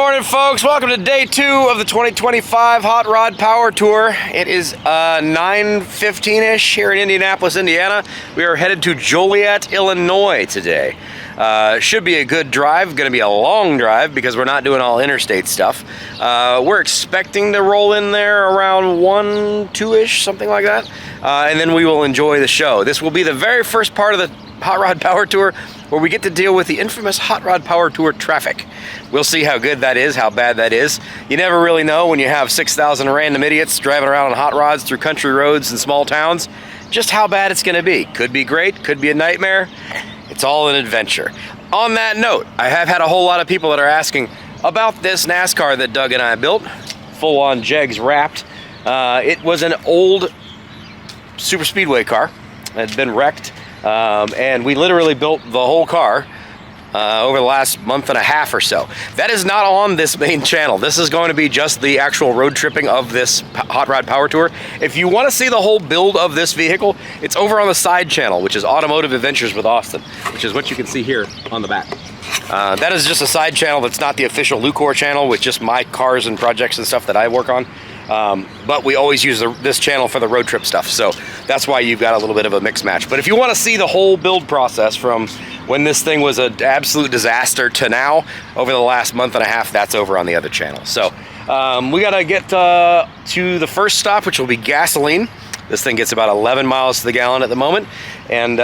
morning, folks. Welcome to day 2 of the 2025 Hot Rod Power Tour. It is 9:15-ish here in Indianapols, Indiana. We are headed to Joliet, Illinois today. Should be a good drive. Going to be a long drive because we're not doing all interstate stuff. We're expecting to roll in there around 1, 2-ish, something like that. And then we will enjoy the show. This will be the very first part of the Hot Rod Power Tour where we get to deal with the infamous Hot Rod Power Tour traffic. We'll see how good that is, how bad that is. You never really know when you have 6,000 random idiots driving around on hot rods through country roads and small towns, just how bad it's gonna be. Could be great, could be a nightmare. It's all an adventure. On that note, I have had a whole lot of people that are asking about this NASCAR that Doug and I built, full on Jegs wrapped. It was an old super speedway car. It had been wrecked. And we literally built the whole car over the last month and a half or so. That is not on this main channel. This is going to be just the actual road tripping of this Hot Rod Power Tour. If you want to see the whole build of this vehicle, it's over on the side channel, which is Automotive Adventures with Austin, which is what you can see here on the back. That is just a side channel that's not the official Lucore channel with just my cars and projects and stuff that I work on. But we always use this channel for the road trip stuff, so that's why you've got a little bit of a mix match. But if you want to see the whole build process from when this thing was an absolute disaster to now, over the last month and a half, that's over on the other channel. So we got to get to the first stop, which will be gasoline. This thing gets about 11 miles to the gallon at the moment, and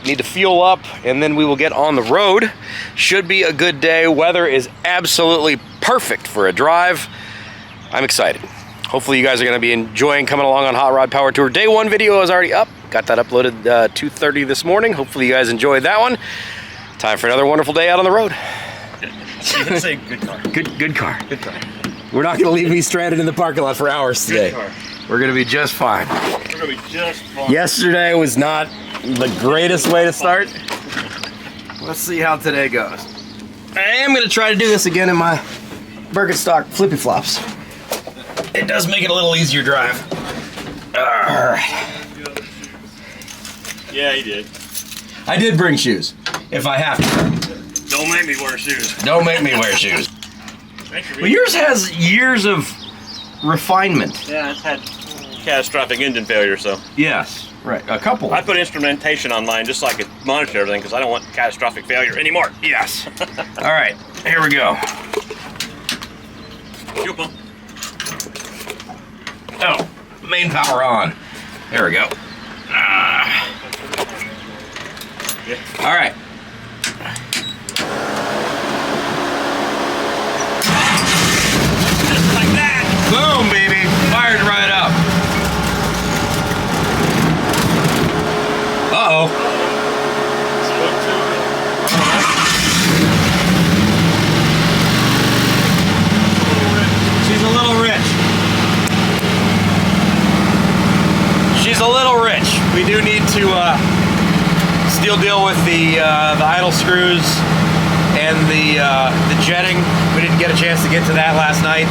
need to fuel up, and then we will get on the road. Should be a good day. Weather is absolutely perfect for a drive. I'm excited. Hopefully you guys are going to be enjoying coming along on Hot Rod Power Tour. Day 1 video is already up. Got that uploaded 2:30 this morning. Hopefully you guys enjoyed that one. Time for another wonderful day out on the road. Say good car. Good car. Good car. We're not going to leave me stranded in the parking lot for hours today. Good car. We're going to be just fine. We're going to be just fine. Yesterday was not the greatest way to start. Let's see how today goes. I am going to try to do this again in my Birkenstock flippy flops. It does make it a little easier drive. Alright. Yeah, he did. I did bring shoes, if I have to. Don't make me wear shoes. Don't make me wear shoes. Well, yours has years of refinement. Yeah, it's had catastrophic engine failure, so. Yes, right, a couple. I put instrumentation on mine just so I could monitor everything because I don't want catastrophic failure anymore. Yes. Alright, here we go. Fuel pump. Oh, main power on. There we go. Yeah. All right. Just like that. Boom, baby. Fired right up. Uh-oh. She's a little rich. She's a little rich. We do need to still deal with the idle screws and the jetting. We didn't get a chance to get to that last night.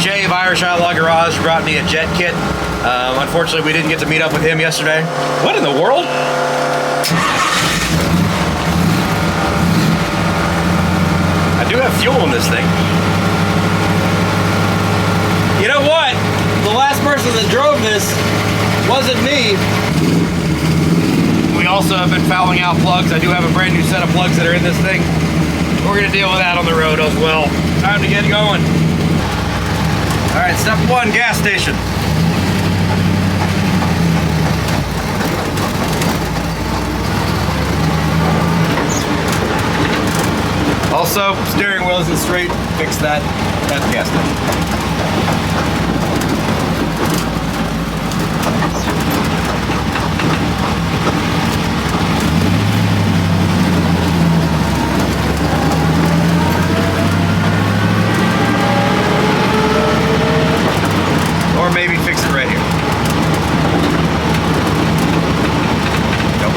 Jay of Irish Outlaw Garage brought me a jet kit. Unfortunately, we didn't get to meet up with him yesterday. What in the world? I do have fuel in this thing. You know what? The last person that drove this wasn't me. We also have been fouling out plugs. I do have a brand new set of plugs that are in this thing. We're gonna deal with that on the road as well. Time to get going. All right, step 1, gas station. Also, steering wheel isn't straight. Fix that at the gas station. Or maybe fix it right here. Nope.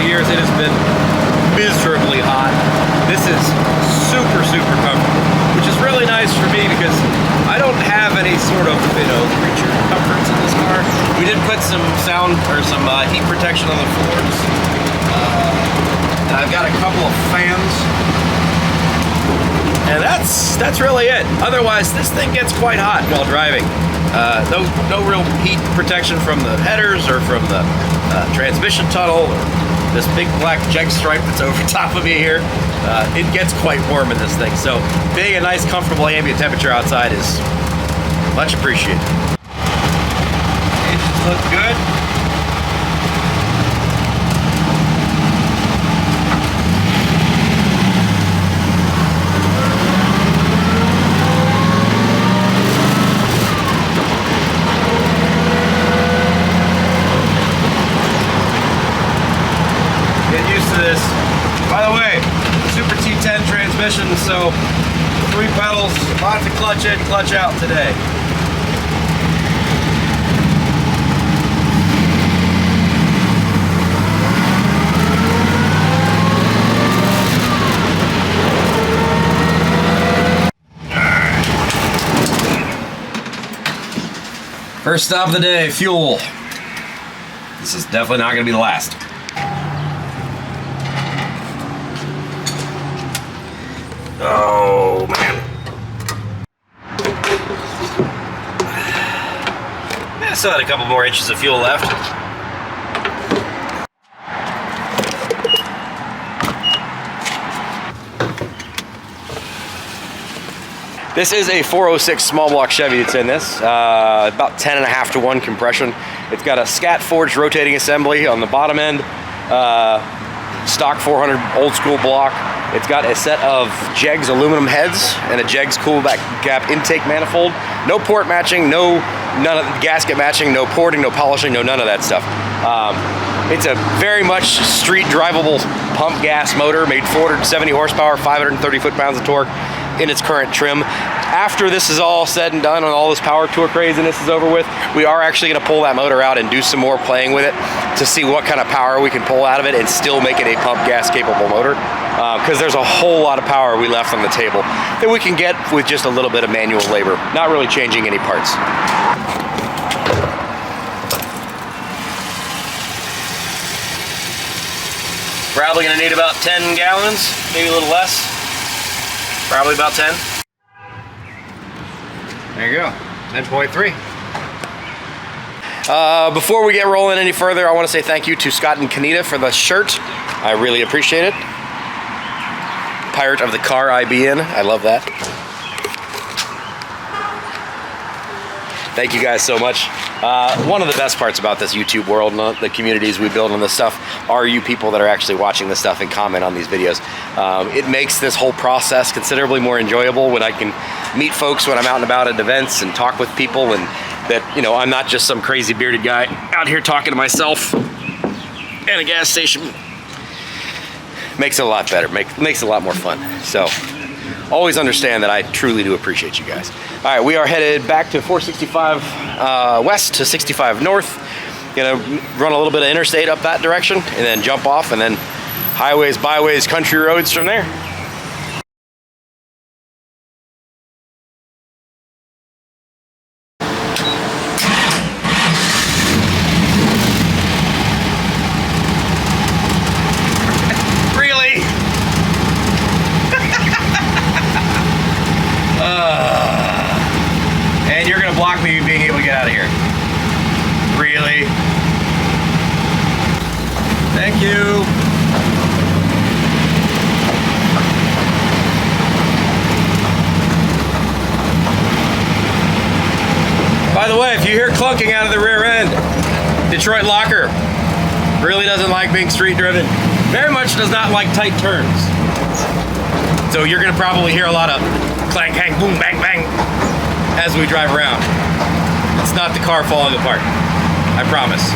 years, it has been miserably hot. This is super, super comfortable, which is really nice for me because I don't have any sort of, creature comforts in this car. We did put some sound or some heat protection on the floors. And I've got a couple of fans. And that's really it. Otherwise, this thing gets quite hot while driving. No real heat protection from the headers or from the transmission tunnel or this big black Jegs stripe that's over top of me here. It gets quite warm in this thing. So being a nice, comfortable ambient temperature outside is much appreciated. Engines look good. This. By the way, Super T10 transmission, so 3 pedals, lots of clutch in, clutch out today. First stop of the day, fuel. This is definitely not going to be the last. Oh, man. I still had a couple more inches of fuel left. This is a 406 small block Chevy that's in this. About 10.5 to 1 compression. It's got a scat forged rotating assembly on the bottom end. Stock 400 old school block. It's got a set of Jegs aluminum heads and a Jegs cool back gap intake manifold. No port matching, none of gasket matching, no porting, no polishing, no none of that stuff. It's a very much street drivable pump gas motor, made 470 horsepower, 530 foot-pounds of torque in its current trim. After this is all said and done and all this power tour craziness is over with, we are actually going to pull that motor out and do some more playing with it to see what kind of power we can pull out of it and still make it a pump gas capable motor. Because there's a whole lot of power we left on the table that we can get with just a little bit of manual labor, not really changing any parts. Probably going to need about 10 gallons, maybe a little less. Probably about 10. There you go, 10.3. Before we get rolling any further, I want to say thank you to Scott and Katrina for the shirt. I really appreciate it. Pirate of the car I be in. I love that. Thank you guys so much. One of the best parts about this YouTube world and the communities we build on this stuff are you people that are actually watching this stuff and comment on these videos. It makes this whole process considerably more enjoyable when I can meet folks when I'm out and about at events and talk with people, and that, I'm not just some crazy bearded guy out here talking to myself at a gas station. Makes it a lot better, makes it a lot more fun. So always understand that I truly do appreciate you guys. All right, we are headed back to 465 west to 65 north. Gonna run a little bit of interstate up that direction and then jump off, and then highways, byways, country roads from there. And you're gonna block me being able to get out of here. Really? Thank you. By the way, if you hear clunking out of the rear end, Detroit Locker really doesn't like being street driven. Very much does not like tight turns. So you're gonna probably hear a lot of clank, hang, boom, bang, bang as we drive around. It's not the car falling apart, I promise.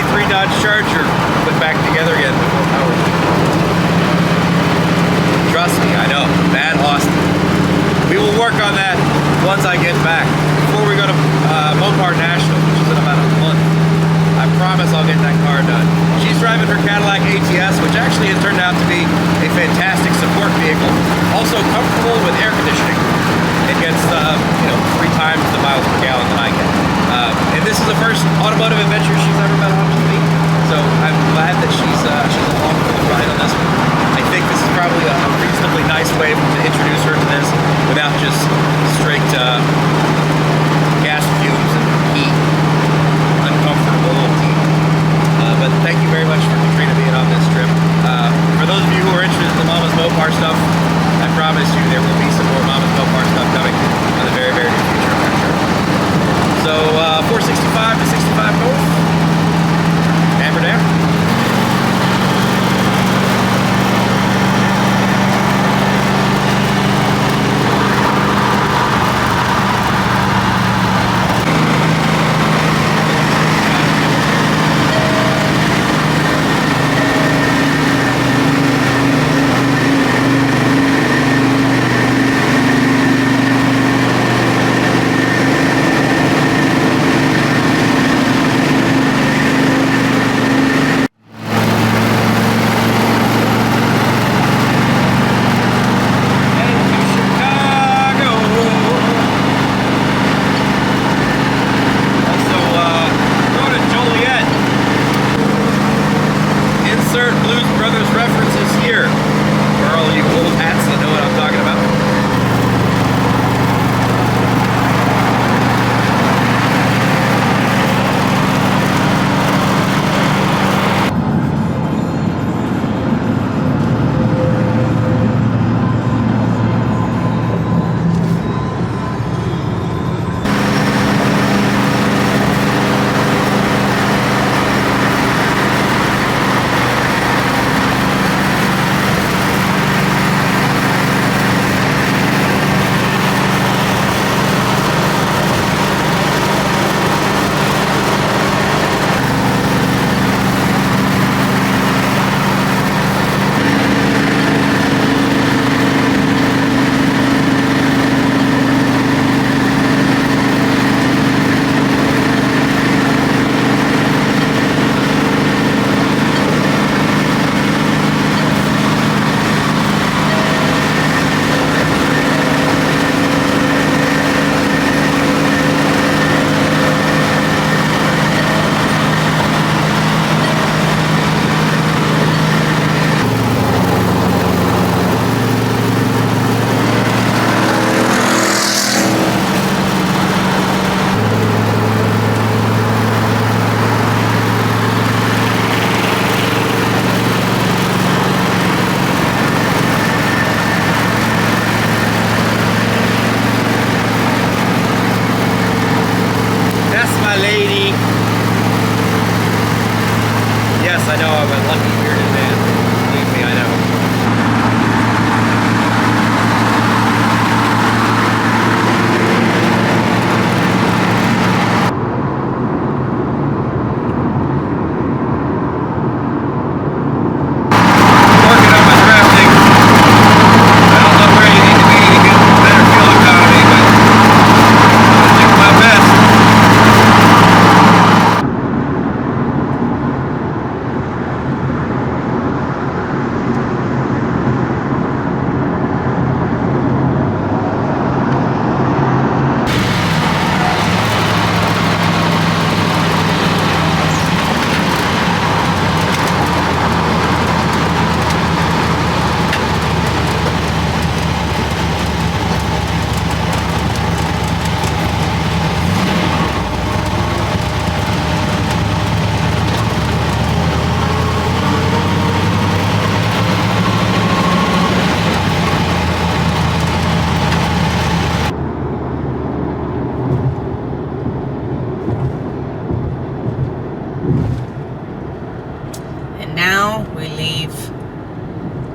1993 Dodge Charger put back together again before power. Trust me, I know. Bad Austin. We will work on that once I get back. Before we go to Mopar National, which is in about a month, I promise I'll get that car done. She's driving her Cadillac ATS, which actually has turned out to be a fantastic support vehicle. Also comfortable with air conditioning. It gets, 3 times the miles per gallon than I get. And this is the first automotive adventure she's ever been on with me. So I'm glad that she's along for the ride on this one. I think this is probably a reasonably nice way to introduce her to this without just straight gas fumes and heat. Uncomfortable little heat. But thank you very much for Katrina being on this trip. For those of you who are interested in the Mama's Mopar stuff, I promise you there will be some more Mama's Mopar stuff coming in the very, very near future, I'm sure. So 465 to 65 north. Hammer down.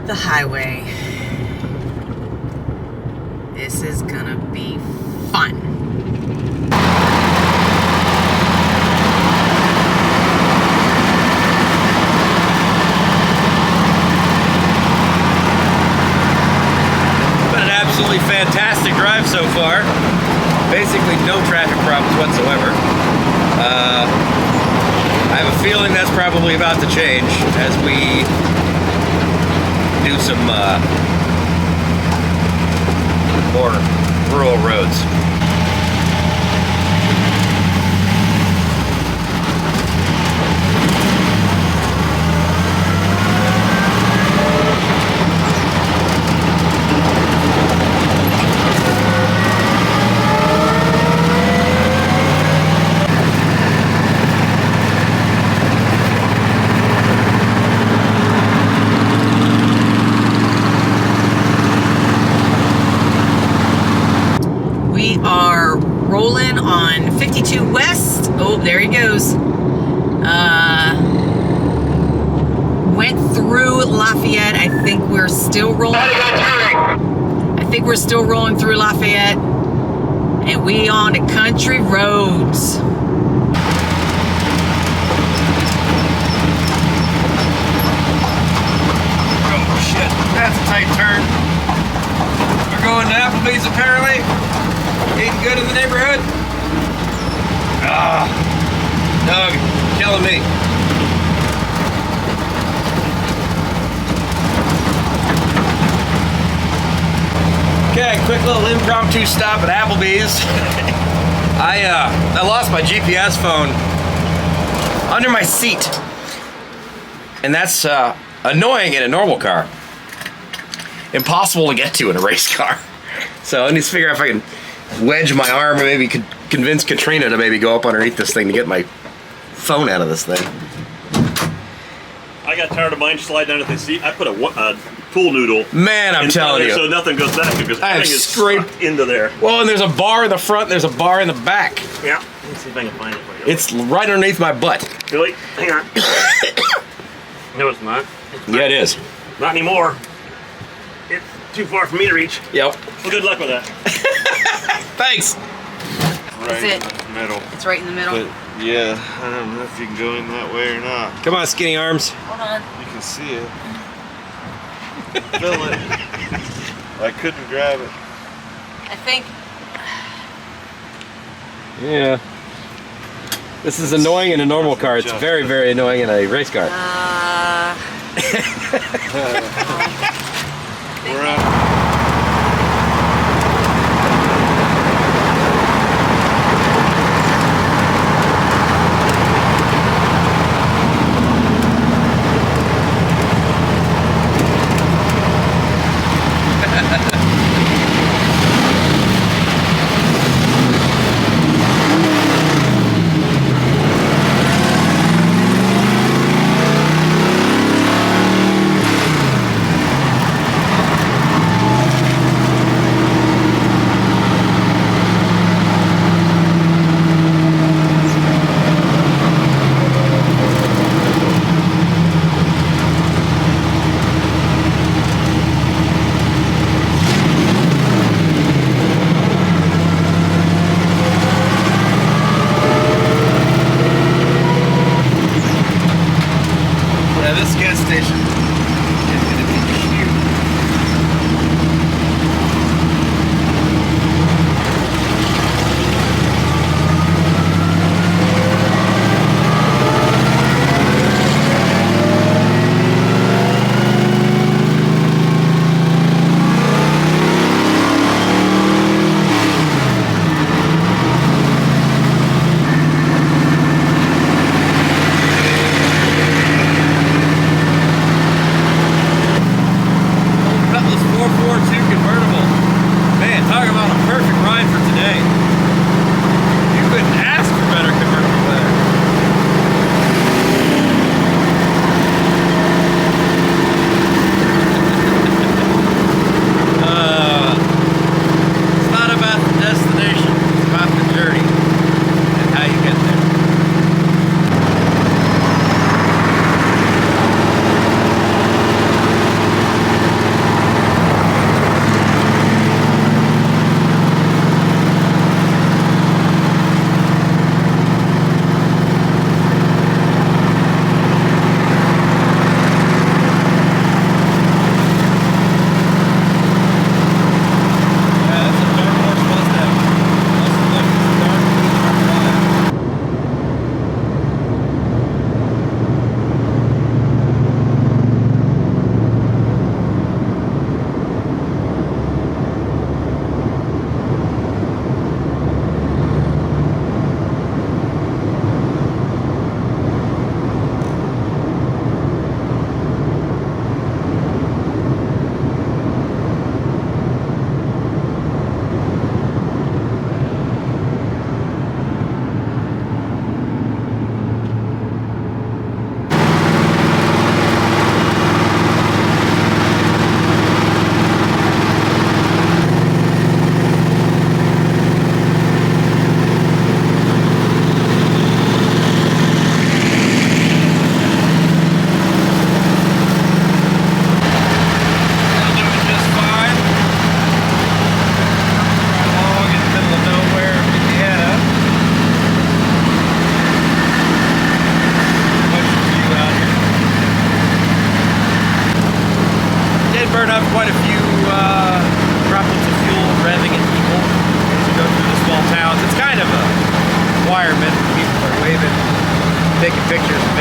the highway. This is gonna be fun. fantastic drive so far. Basically no traffic problems whatsoever. I have a feeling that's probably about to change as we do some more rural roads. Rolling on 52 West. Oh, there he goes. Went through Lafayette. I think we're still rolling. I think we're still rolling through Lafayette. And we on the country roads. Oh shit, that's a tight turn. We're going to Applebee's apparently. Eating good in the neighborhood? Ah, Doug, killing me. Okay, quick little impromptu stop at Applebee's. I lost my GPS phone under my seat, and that's annoying in a normal car. Impossible to get to in a race car. So I need to figure out if I can wedge my arm and maybe could convince Katrina to maybe go up underneath this thing to get my phone out of this thing. I got tired of mine slide down to the seat. I put a pool noodle. Man, I'm telling you. So nothing goes back because everything is scraped into there. Well, and there's a bar in the front, there's a bar in the back. Yeah. Let's see if I can find it for you. It's right underneath my butt. Really? Hang on. No, it's not. Yeah, it is. Not anymore. It's too far for me to reach. Yep. Well, good luck with that. Thanks. Right Is in the middle. It's right in the middle. But yeah, I don't know if you can go in that way or not. Come on, skinny arms. Hold on. You can see it. Feel it. I couldn't grab it. I think. Yeah. This is annoying in a normal car. It's very, very annoying in a race car. We're out.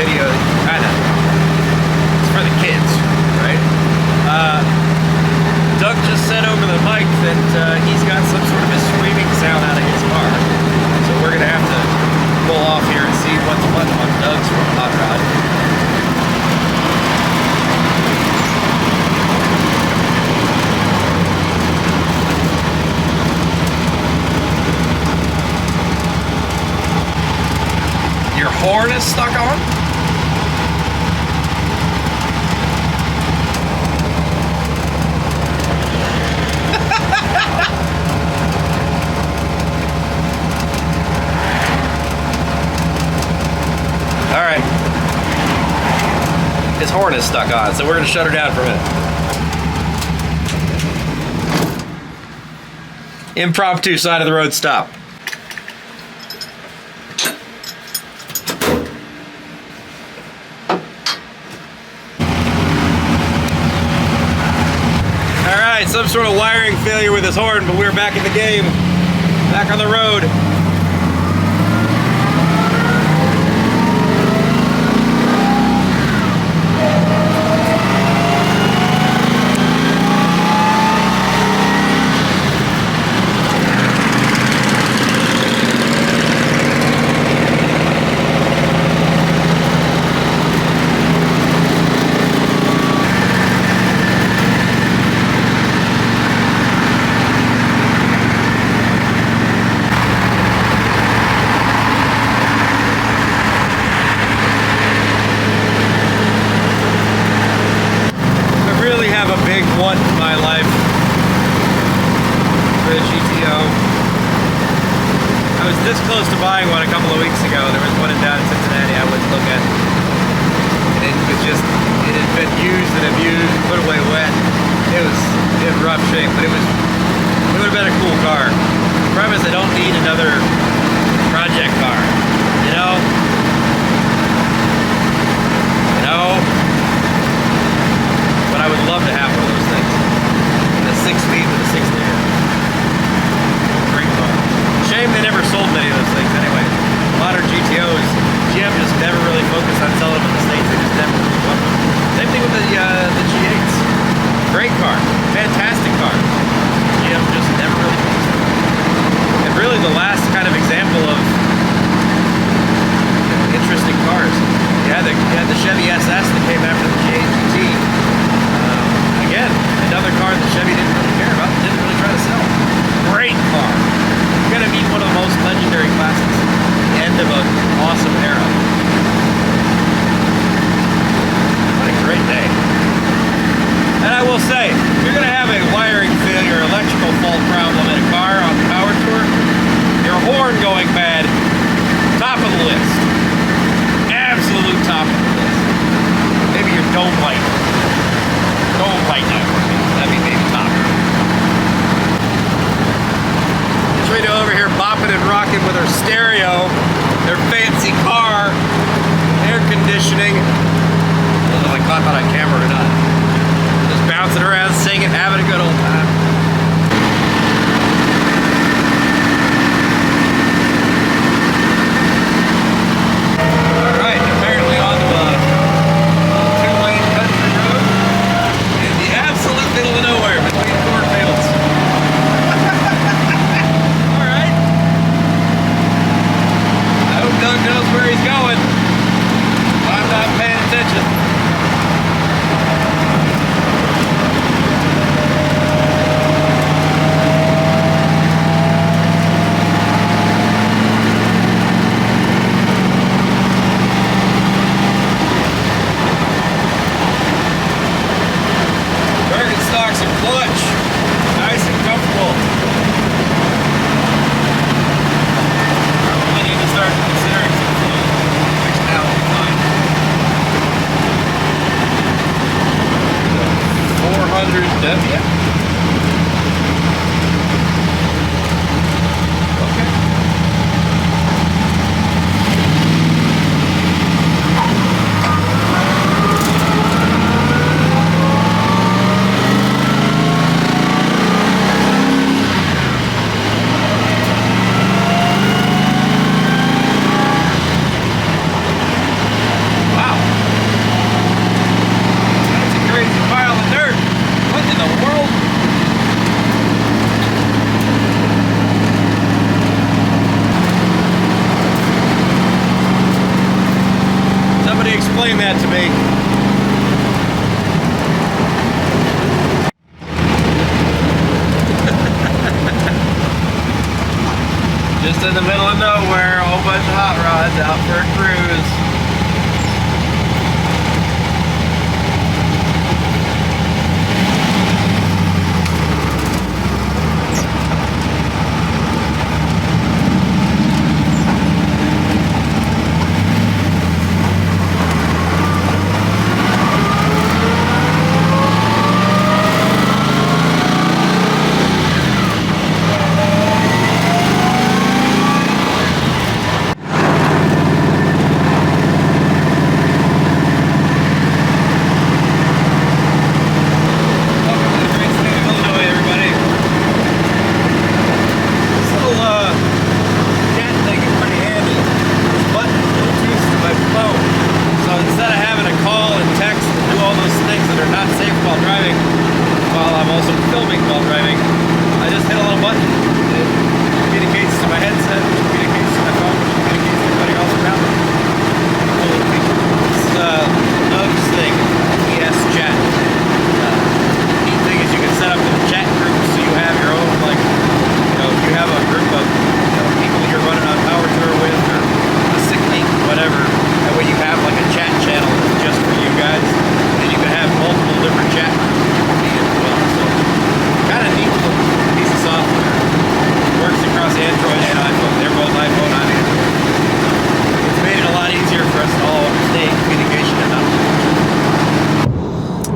radio, kind of, it's for the kids, right? Doug just said over the mic that he's got some sort of a screaming sound out of his car. So we're gonna have to pull off here and see what's what on Doug's hot rod. Your horn is stuck on? All right. His horn is stuck on, so we're gonna shut her down for a minute. Impromptu side of the road stop. All right, some sort of wiring failure with his horn, but we're back in the game, back on the road. Want in my life for the GTO. I was this close to buying one a couple of weeks ago. There was one in down in Cincinnati I went to look at. And it was just, it had been used and abused, put away wet. It was in rough shape, but it would have been a cool car. The problem is I don't need another project car, you know? But I would love to have one of those things. And a 6-speed with a 6-liter. Great car. Shame they never sold many of those things anyway. Modern GTOs, GM just never really focused on selling them in the States. They just never really bought them. Same thing with the G8s. Great car. Fantastic car. GM just never really focused on them. And really the last kind of example of interesting cars. You had the Chevy SS that came after the G8 GT. Again, another car that Chevy didn't really care about, didn't really try to sell. Great car. You're gonna meet one of the most legendary classics. The end of an awesome era. What a great day. And I will say, if you're gonna have a wiring failure, electrical fault problem in a car on the power tour, your horn going bad, top of the list. Absolute top of the list. Maybe your dome light. Dome light not working. That'd be maybe top. Katrina over here bopping and rocking with her stereo, their fancy car, air conditioning. I don't know if I caught that on camera or not. Just bouncing around, singing, having a good old time. Alright, apparently on to a 2-lane country road in the absolute middle of nowhere between cornfields. Alright. I hope Doug knows where he's going. I'm not paying attention. doing that to me. Just in the middle of nowhere, a whole bunch of hot rods out for a cruise.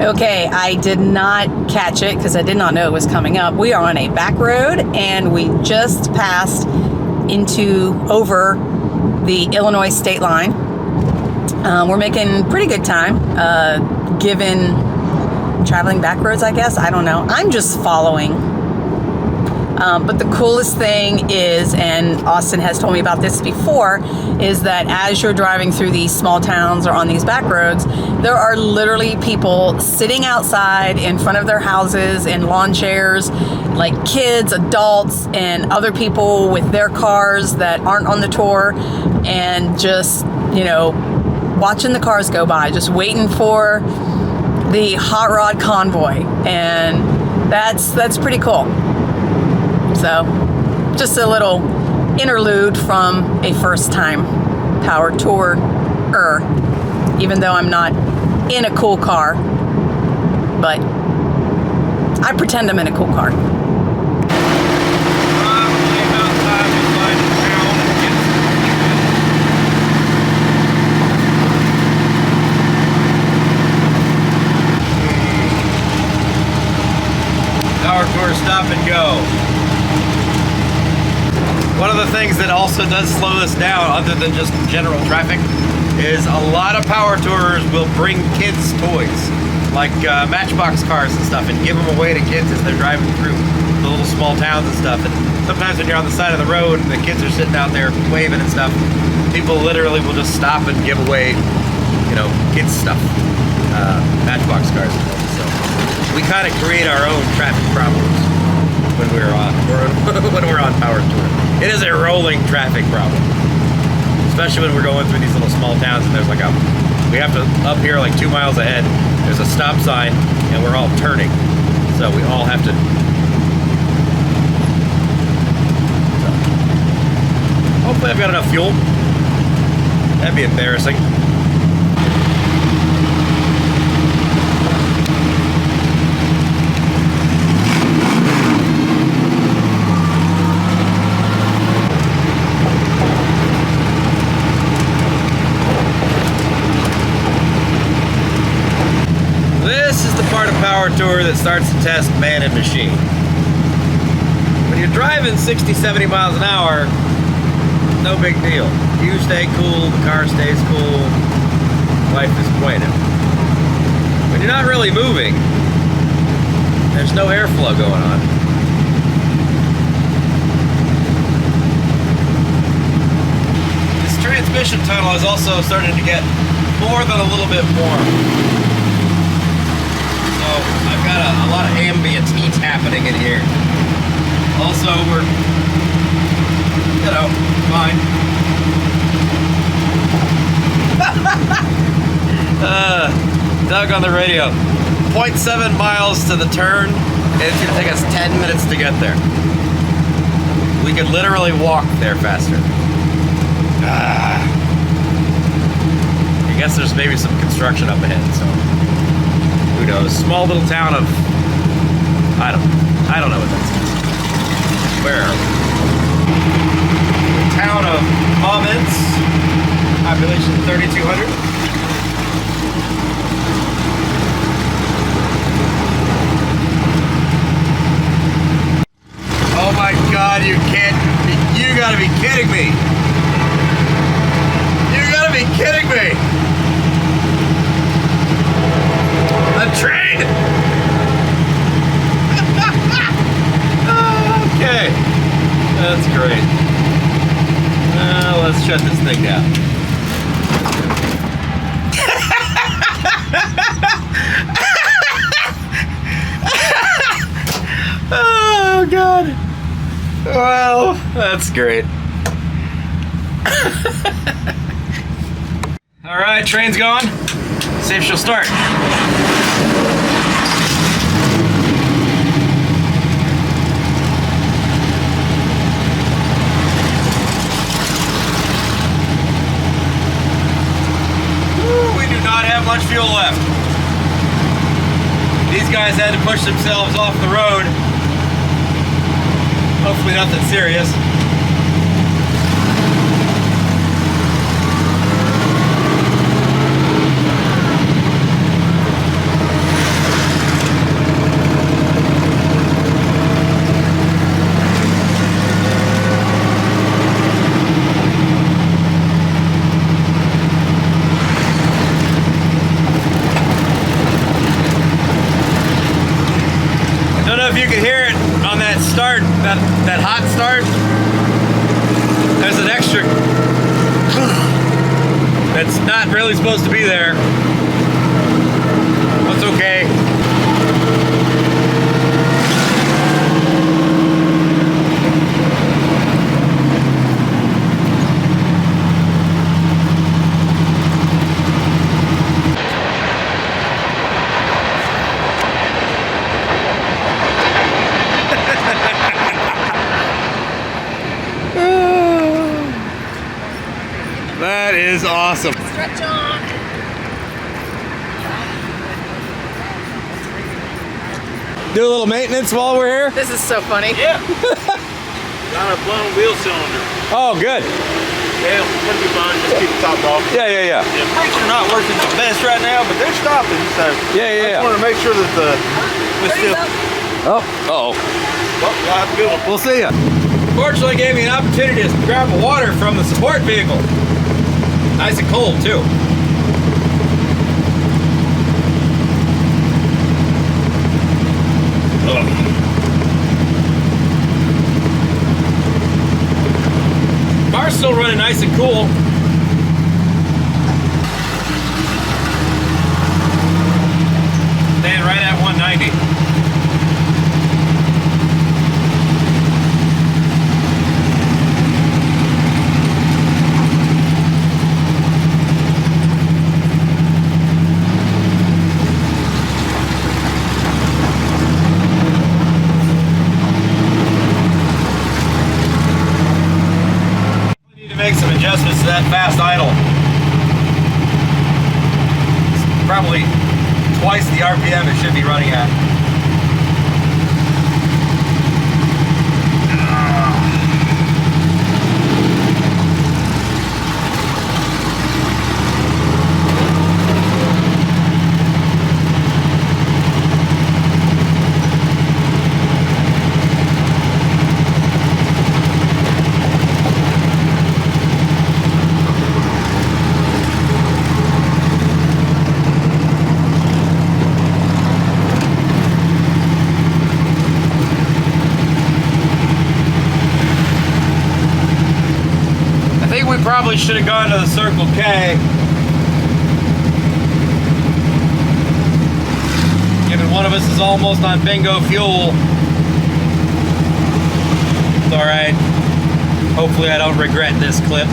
Okay, I did not catch it because I did not know it was coming up. We are on a back road and we just passed over the Illinois state line. We're making pretty good time given traveling back roads, I guess. I don't know. I'm just following. But the coolest thing is, and Austin has told me about this before, is that as you're driving through these small towns or on these back roads, there are literally people sitting outside in front of their houses in lawn chairs, like kids, adults, and other people with their cars that aren't on the tour, and just, you know, watching the cars go by, just waiting for the hot rod convoy. And that's pretty cool. So, just a little interlude from a first-time power tour, even though I'm not in a cool car, but I pretend I'm in a cool car. Power tour stop and go. One of the things that also does slow us down, other than just general traffic, is a lot of power tours will bring kids' toys, like Matchbox cars and stuff, and give them away to kids as they're driving through the little small towns and stuff. And sometimes when you're on the side of the road and the kids are sitting out there waving and stuff, people literally will just stop and give away, you know, kids' stuff, Matchbox cars. So we kind of create our own traffic problems when we're on power tour. It is a rolling traffic problem, especially when we're going through these little small towns and there's like we have to, up here like 2 miles ahead, there's a stop sign and we're all turning. So we all have to. Hopefully I've got enough fuel. That'd be embarrassing. Power tour that starts to test man and machine. When you're driving 60, 70 miles an hour, no big deal. You stay cool, the car stays cool, life is bueno. When you're not really moving, there's no airflow going on. This transmission tunnel is also starting to get more than a little bit warm. I've got a lot of ambient heat happening in here. Also, we're, you know, fine. Doug on the radio. 0.7 miles to the turn. It's gonna take us 10 minutes to get there. We could literally walk there faster. I guess there's maybe some construction up ahead, so who knows? Small little town of I don't know what that is. Where are we? The town of Moments, population 3,200. Oh my God, you gotta be kidding me. You gotta be kidding me. A train. Okay, that's great. Let's shut this thing down. Oh God. Well, that's great. All right, train's gone. See if she'll start. We do not have much fuel left. These guys had to push themselves off the road. Hopefully nothing serious. I don't know if you can hear it on that start, that hot start. There's an extra that's not really supposed to be there. That's okay. That is awesome. Stretch on. Do a little maintenance while we're here? This is so funny. Yeah. Got a blown wheel cylinder. Oh, good. Yeah, it'll be fine. Just keep the top off. Yeah. Yeah, brakes are not working the best right now, but they're stopping. So Yeah. I just want to make sure that we're still. Oh, uh-oh. Well, we'll have to go. We'll see ya. Fortunately, gave me an opportunity to grab the water from the support vehicle. Nice and cold, too. Car's still running nice and cool. Staying right at 190. Make some adjustments to that fast idle. It's probably twice the RPM it should be running at. Probably should have gone to the Circle K. Given one of us is almost on bingo fuel. It's alright. Hopefully I don't regret this clip.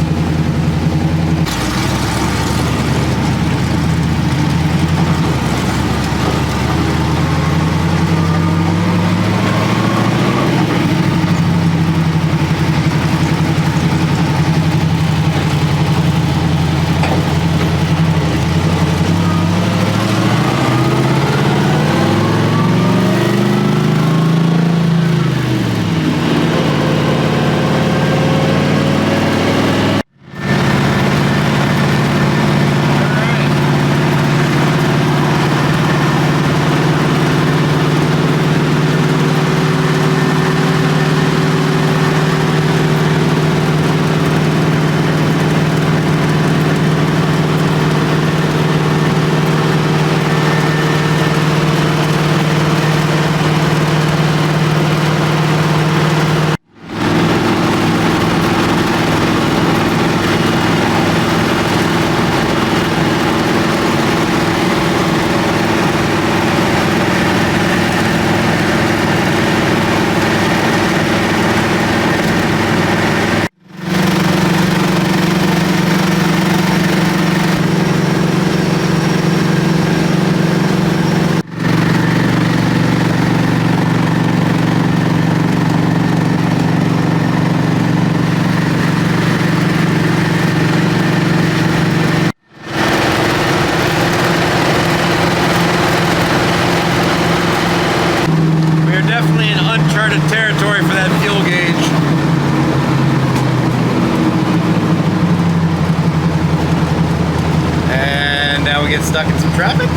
stuck in some traffic.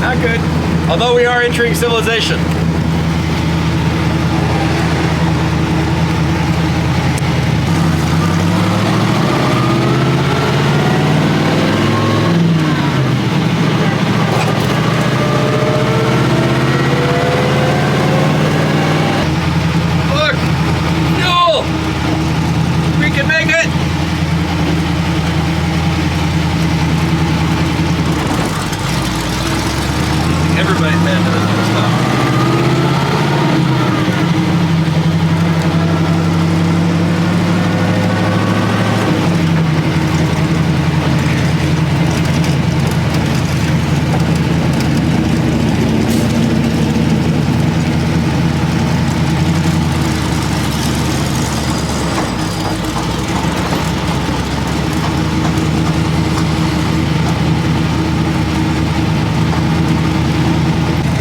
Not good. Although we are entering civilization. Look! Fuel! We can make it! Everybody's been to this kind of stuff.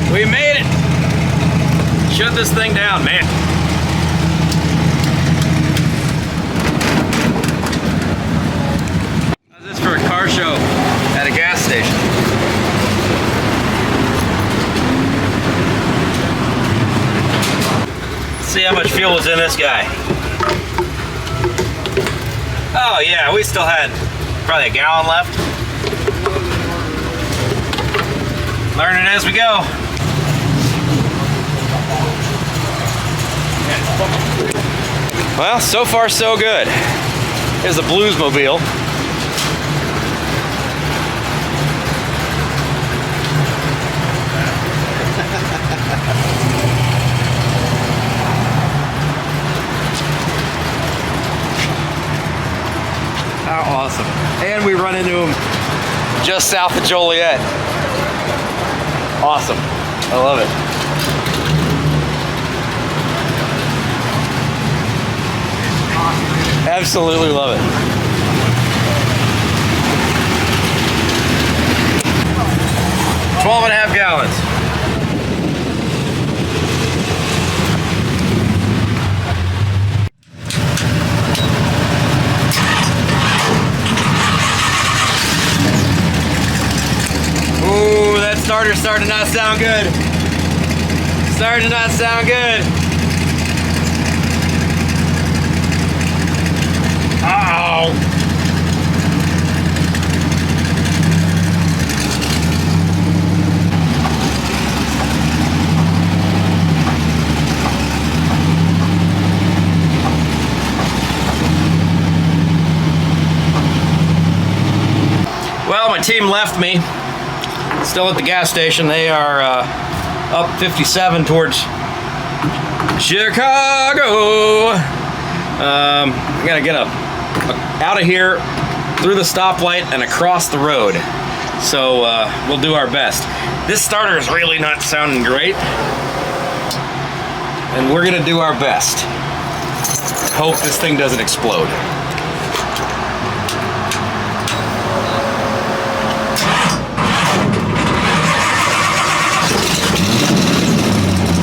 We made it! Shut this thing down, man. How's this for a car show at a gas station? Let's see how much fuel was in this guy. Oh yeah, we still had probably a gallon left. Learning as we go. Well, so far so good. Here's the Bluesmobile. How awesome. And we run into him just south of Joliet. Awesome. I love it. Absolutely love it. $12.5 gallons. Ooh, that starter's starting to not sound good. Starting to not sound good. Uh-oh. Well, my team left me. Still at the gas station. They are up 57 towards Chicago. I gotta get out of here, through the stoplight, and across the road. So we'll do our best. This starter is really not sounding great, and we're gonna do our best. Hope this thing doesn't explode.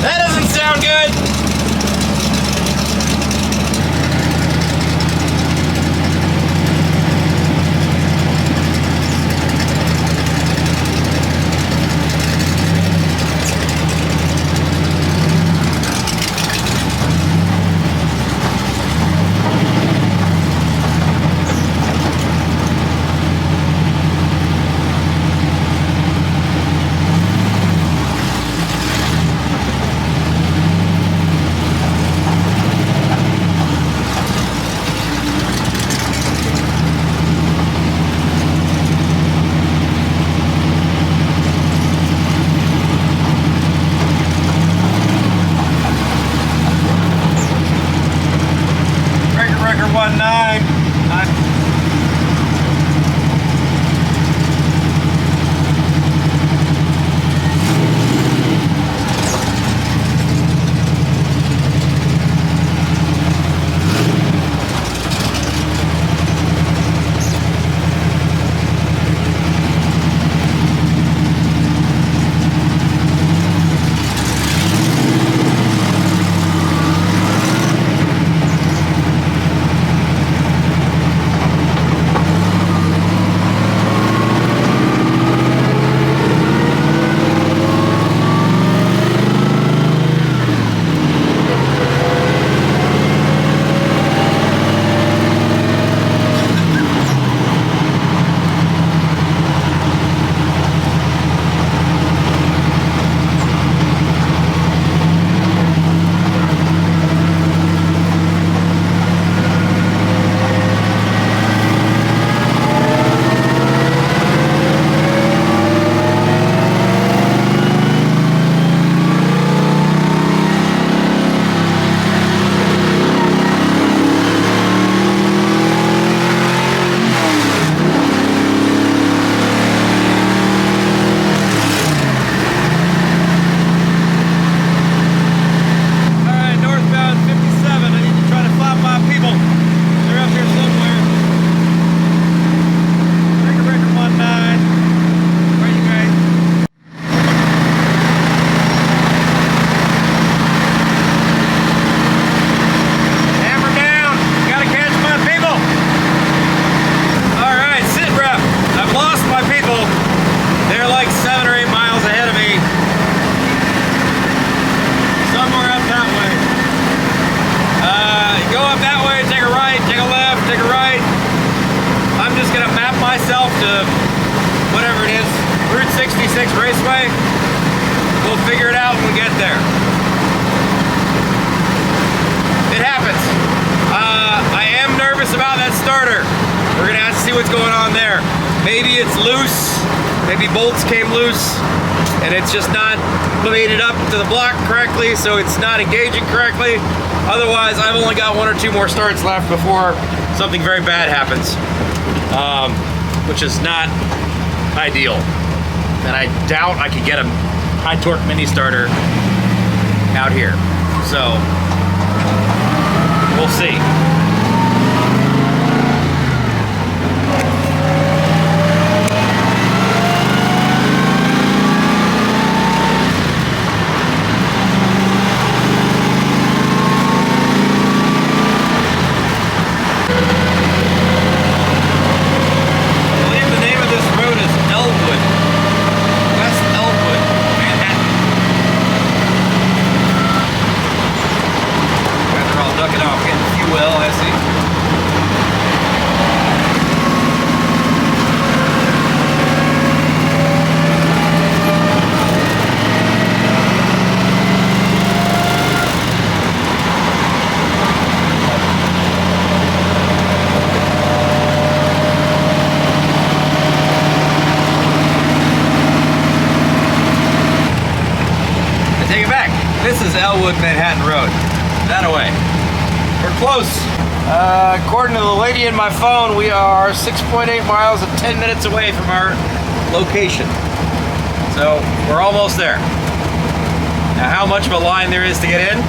That doesn't sound good. Raceway. We'll figure it out when we get there. It happens. I am nervous about that starter. We're gonna have to see what's going on there. Maybe it's loose, maybe bolts came loose, and it's just not mated up to the block correctly, so it's not engaging correctly. Otherwise, I've only got 1 or 2 more starts left before something very bad happens, which is not ideal. And I doubt I could get a high torque mini starter out here. So, we'll see. Manhattan Road. That away. We're close. According to the lady in my phone, we are 6.8 miles and 10 minutes away from our location. So we're almost there. Now, how much of a line there is to get in,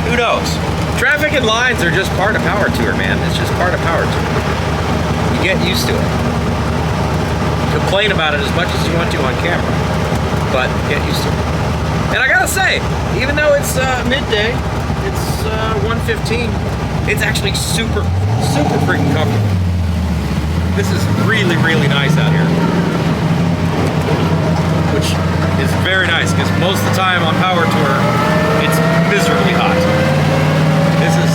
who knows? Traffic and lines are just part of Power Tour, man. It's just part of Power Tour. You get used to it. Complain about it as much as you want to on camera, but get used to it. And I gotta say, even though it's midday, it's 1:15, it's actually super freaking comfortable. This is really, really nice out here. Which is very nice, because most of the time on Power Tour, it's miserably hot. This is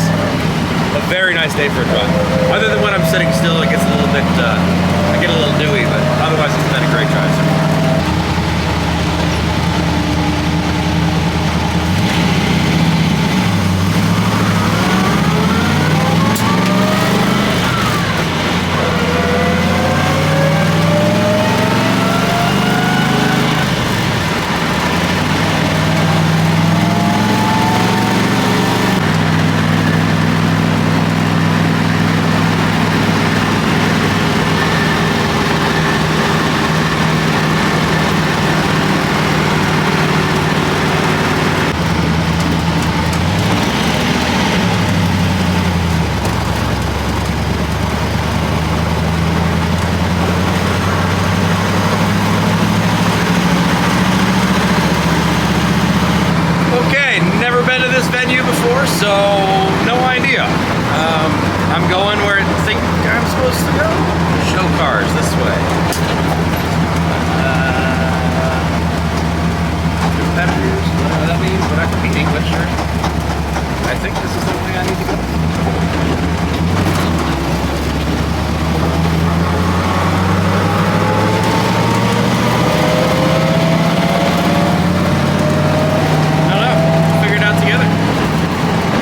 a very nice day for a drive. Other than when I'm sitting still, it gets a little bit, I get a little dewy, but otherwise it's been a great drive. So, no idea. I'm going where I think I'm supposed to go. Show cars this way. Competitors, whatever that means. We're not competing, but sure. I think this is the way I need to go.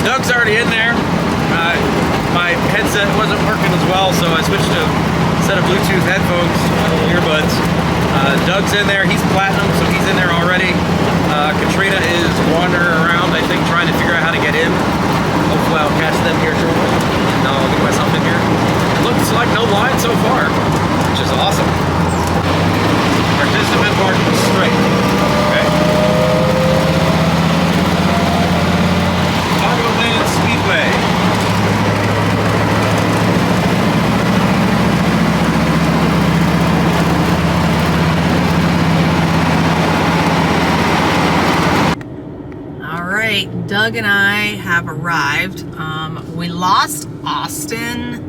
Doug's already in there. My headset wasn't working as well, so I switched to a set of Bluetooth headphones, earbuds. Doug's in there. He's platinum, so he's in there already. Katrina is wandering around, I think, trying to figure out how to get in. Hopefully I'll catch them here shortly. And I'll get myself in here. It looks like no line so far, which is awesome. Participant marking straight. Okay. Speedway. All right, Doug and I have arrived. We lost Austin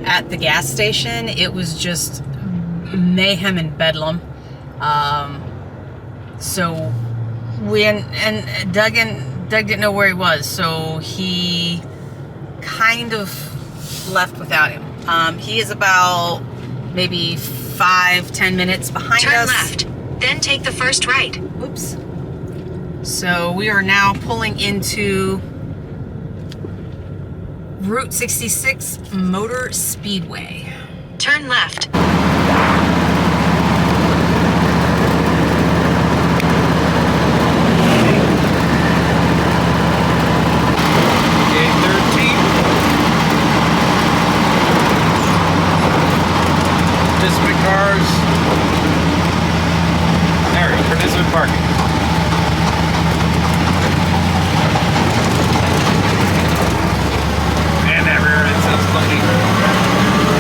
at the gas station. It was just mayhem and bedlam. So we and Doug didn't know where he was, so he kind of left without him. He is about maybe 5-10 minutes behind us. Turn left. Then take the first right. Oops. So we are now pulling into Route 66 Motor Speedway. Turn left. Participant cars. There, participant parking. And that rear end sounds funny.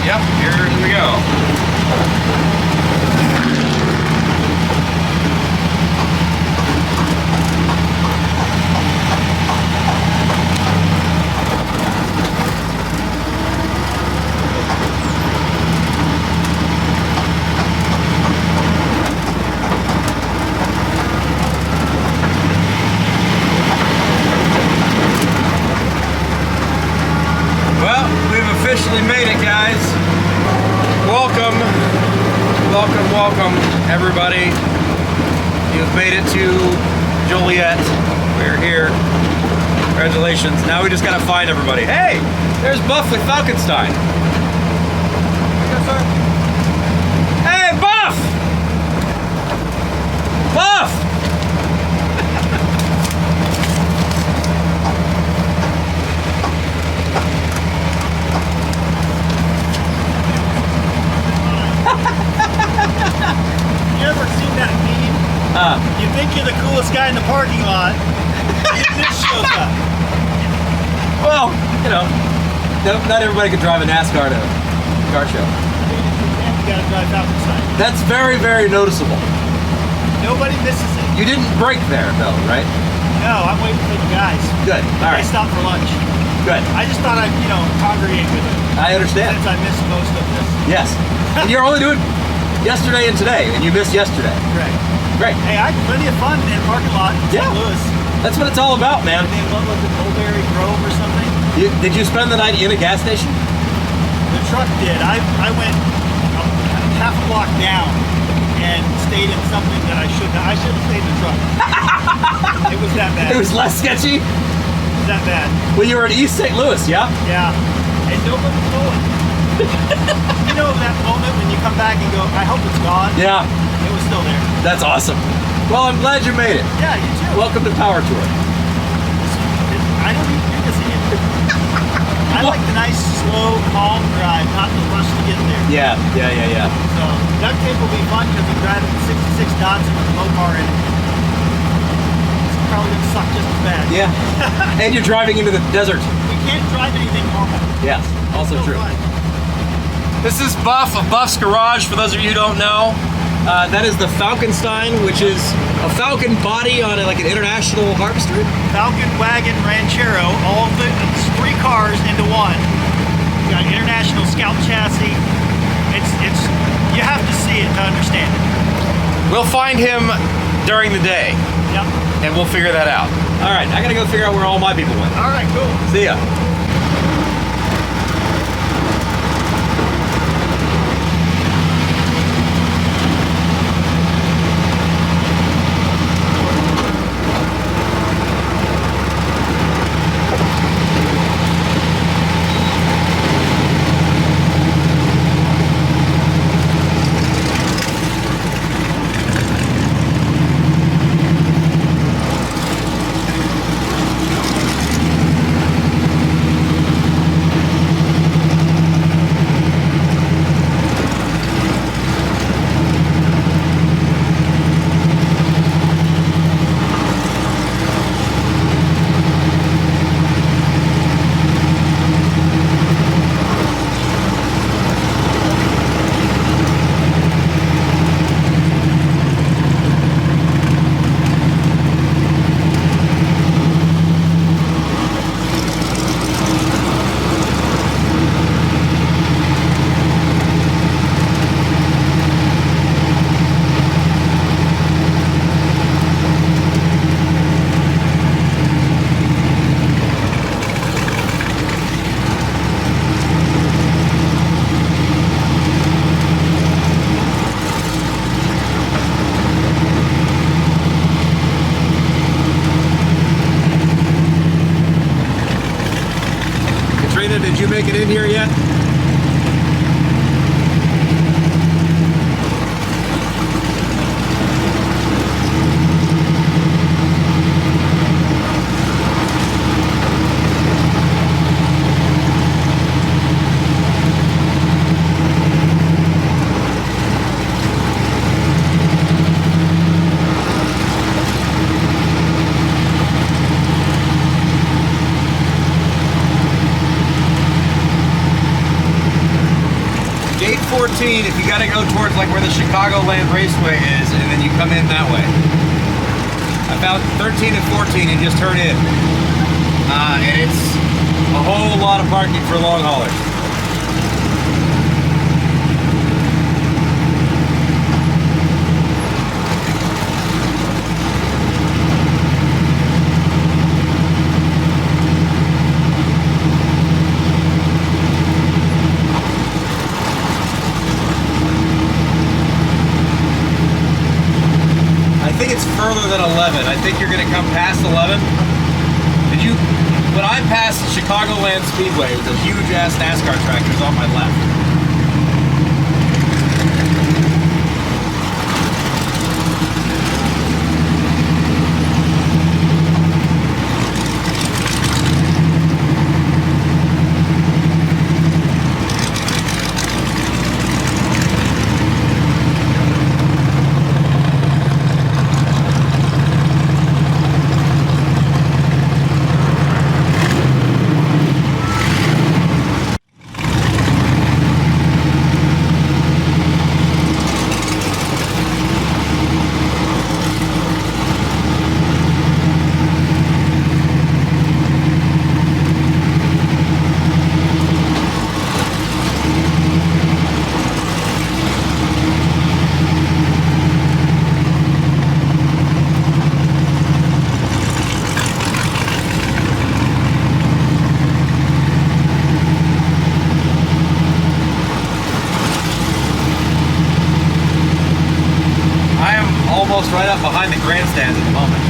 Yep, here we go. Well, we've officially made it, guys. Welcome, welcome, welcome, everybody. You've made it to Joliet. We're here. Congratulations. Now we just gotta find everybody. Hey, there's Buff with Falkenstein. Hey, Buff! Buff! You ever seen that meme? You think you're the coolest guy in the parking lot, and this shows up. Well, you know, not everybody can drive a NASCAR to a car show. You gotta drive Falkenstein. That's very, very noticeable. Nobody misses it. You didn't break there, though, right? No, I'm waiting for the guys. Good. All They right. stopped for lunch. Good. I just thought I'd, congregate with them I understand. since I missed most of this. Yes. And you're only doing yesterday and today, and you missed yesterday. Correct. Great. Hey, I had plenty of fun in the parking lot in Yeah. St. Louis. That's what it's all about, man. And then what was it, Mulberry Grove or something? Did you spend the night in a gas station? The truck did. I went half a block down and stayed in something that I shouldn't. I should have stayed in the truck. It was that bad. It was less sketchy? It was that bad. Well, you were in East St. Louis, yeah? Yeah. And nobody was going. You know that moment when you come back and go, I hope it's gone? Yeah. It was still there. That's awesome. Well, I'm glad you made it. Yeah, you too. Welcome to Power Tour. I don't even need to see it. I like the nice, slow, calm drive, not the rush to get there. Yeah. So, duct tape will be fun because I'm driving the 66 Datsun with the Mopar in it. It's probably going to suck just as bad. Yeah. And you're driving into the desert. We can't drive anything normal. Yes. Also It's so true. fun. This is Buff of Buff's Garage, for those of you who don't know. That is the Falkenstein, which is a Falcon body on like an international harvester. Falcon, Wagon, Ranchero, all the it's 3 cars into one. You got International Scout chassis. It's you have to see it to understand it. We'll find him during the day, Yep. and we'll figure that out. All right, I gotta go figure out where all my people went. All right, cool. See ya. Katrina, did you make it in here yet? Gate 14, if you got to go towards like where the Chicagoland Raceway is, and then you come in that way. I found 13 and 14 and just turn in. And it's a whole lot of parking for long haulers. I think it's further than 11. I think you're going to come past 11. Did you? When I passed Chicagoland Speedway, with a huge ass NASCAR track was on my left. Almost right up behind the grandstands at the moment.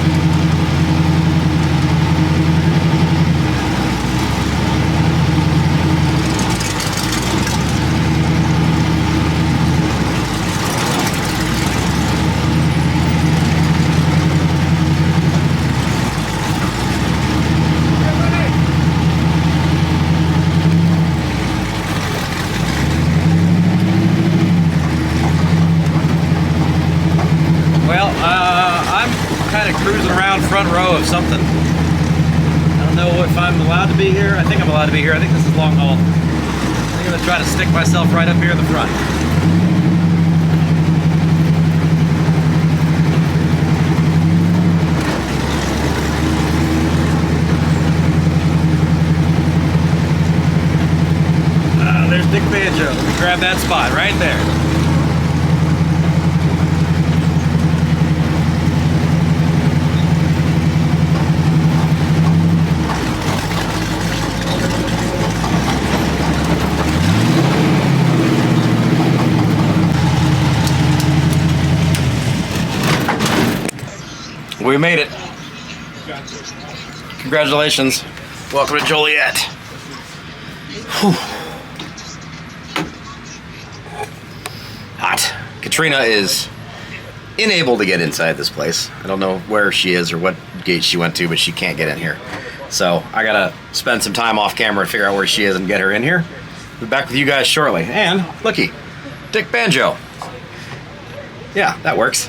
I'm kind of cruising around front row of something. I don't know if I'm allowed to be here. I think I'm allowed to be here. I think this is long haul. I'm going to try to stick myself right up here in the front. There's Dick Banjo. Let me grab that spot right there. We made it. Congratulations. Welcome to Joliet. Whew. Hot. Katrina is unable to get inside this place. I don't know where she is or what gate she went to, but she can't get in here. So I gotta spend some time off camera to figure out where she is and get her in here. We'll be back with you guys shortly. And looky, Dick Banjo. Yeah, that works.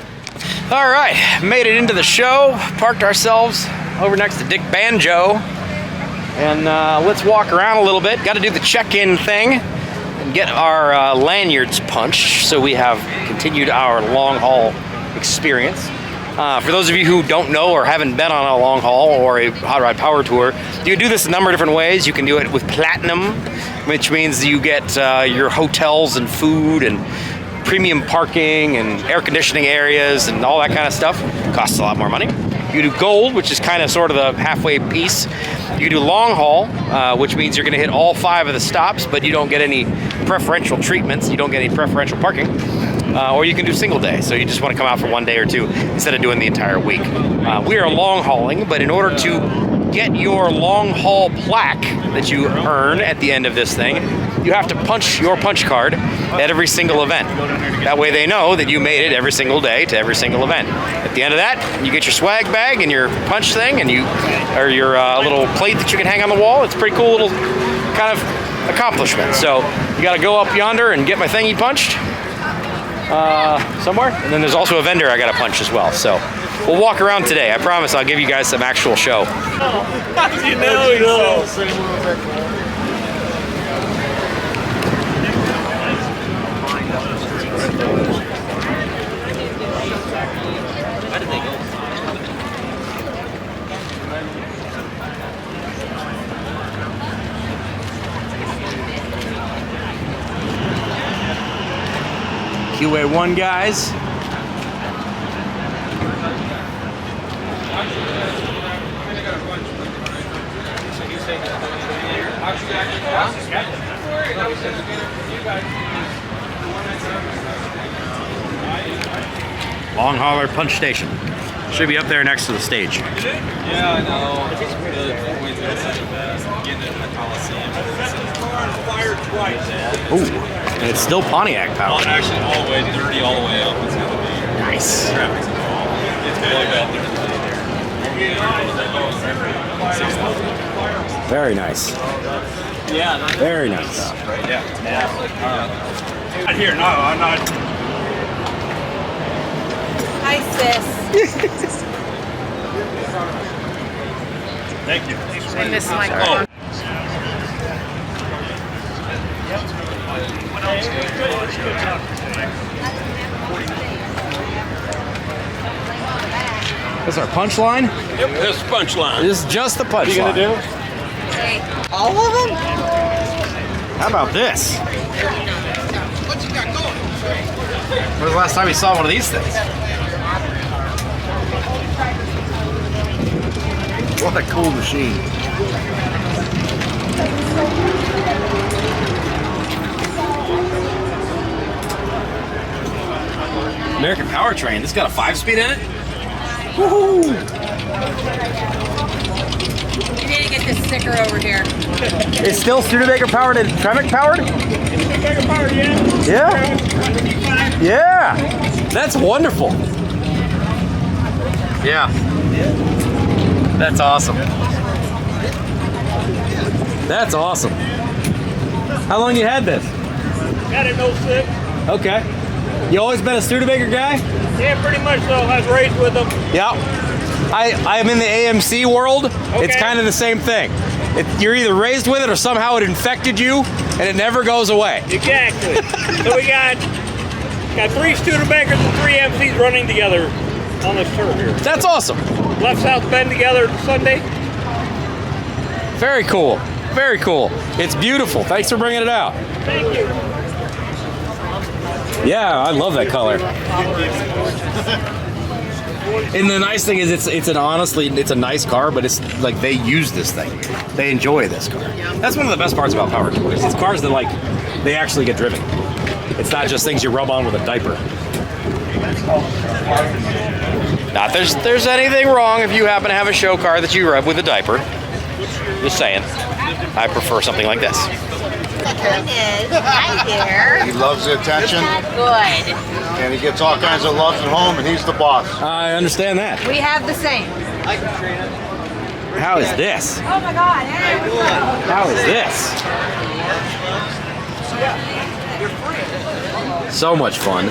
All right, made it into the show, parked ourselves over next to Dick Banjo, and let's walk around a little bit. Got to do the check-in thing and get our lanyards punched so we have continued our long haul experience. For those of you who don't know or haven't been on a long haul or a hot rod power tour, you can do this a number of different ways. You can do it with platinum, which means you get your hotels and food and premium parking and air conditioning areas and all that kind of stuff. Costs a lot more money. You do gold, which is kind of sort of the halfway piece. You do long haul, which means you're going to hit all 5 of the stops, but you don't get any preferential treatments. You don't get any preferential parking. Or you can do single day, so you just want to come out for 1 day or 2 instead of doing the entire week. We are long hauling, but in order to get your long haul plaque that you earn at the end of this thing, you have to punch your punch card at every single event. That way they know that you made it every single day to every single event. At the end of that, you get your swag bag and your punch thing and or your little plate that you can hang on the wall. It's a pretty cool little kind of accomplishment. So you gotta go up yonder and get my thingy punched somewhere. And then there's also a vendor I gotta punch as well. So we'll walk around today. I promise I'll give you guys some actual show. You know he's so... QA1 guys. Long hauler punch station. Should be up there next to the stage. Yeah, I know. The points are such a mess. Getting it in the Coliseum. Ooh, and it's still Pontiac power. Actually, all the way 30, all the way up. It's gonna be Nice. traffic's involved. It's really bad there. Very nice. Yeah. Very nice. Yeah. Not here. No, I'm not. Hi, sis. Thank you. I missed my call. That's our punchline? Yep, this is punchline. This is just the punchline. All of them? How about this? When was the last time you saw one of these things? What a cool machine. American Powertrain. This got a 5-speed in it? Woohoo! You need to get this sticker over here. It's still Studebaker powered and Tremec powered? Yeah. Yeah. That's wonderful. Yeah. That's awesome. That's awesome. How long you had this? Got it in 06. Okay. You always been a Studebaker guy? Yeah, pretty much so. I was raised with them. Yeah. I am in the AMC world. It's kind of the same thing. You're either raised with it or somehow it infected you and it never goes away. Exactly. So we got 3 Studebakers and 3 MCs running together on this turf here. That's awesome. Left South Bend together Sunday. Very cool. Very cool. It's beautiful. Thanks for bringing it out. Thank you. Yeah, I love that color. And the nice thing is it's a nice car, but it's like they use this thing. They enjoy this car. That's one of the best parts about power toys. It's cars that they actually get driven. It's not just things you rub on with a diaper. Not there's anything wrong if you happen to have a show car that you rub with a diaper. Just saying. I prefer something like this. Hi there. He loves the attention, Good. and he gets all kinds of love at home, and he's the boss. I understand that. We have the same. How is this? Oh my God. Hey, what's up? How is this? So much fun.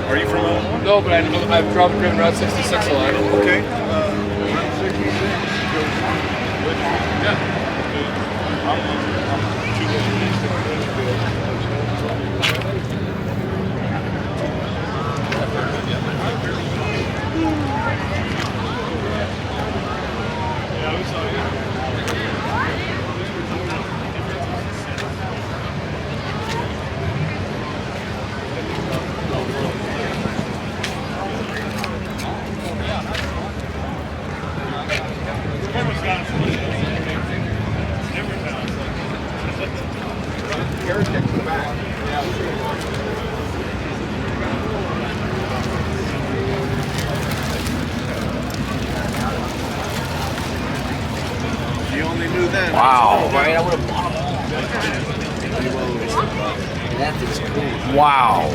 Are you from Illinois? No, but I've driven Route 66 a lot. Okay. You only knew then. Wow. Right, I would have bought them all. Wow.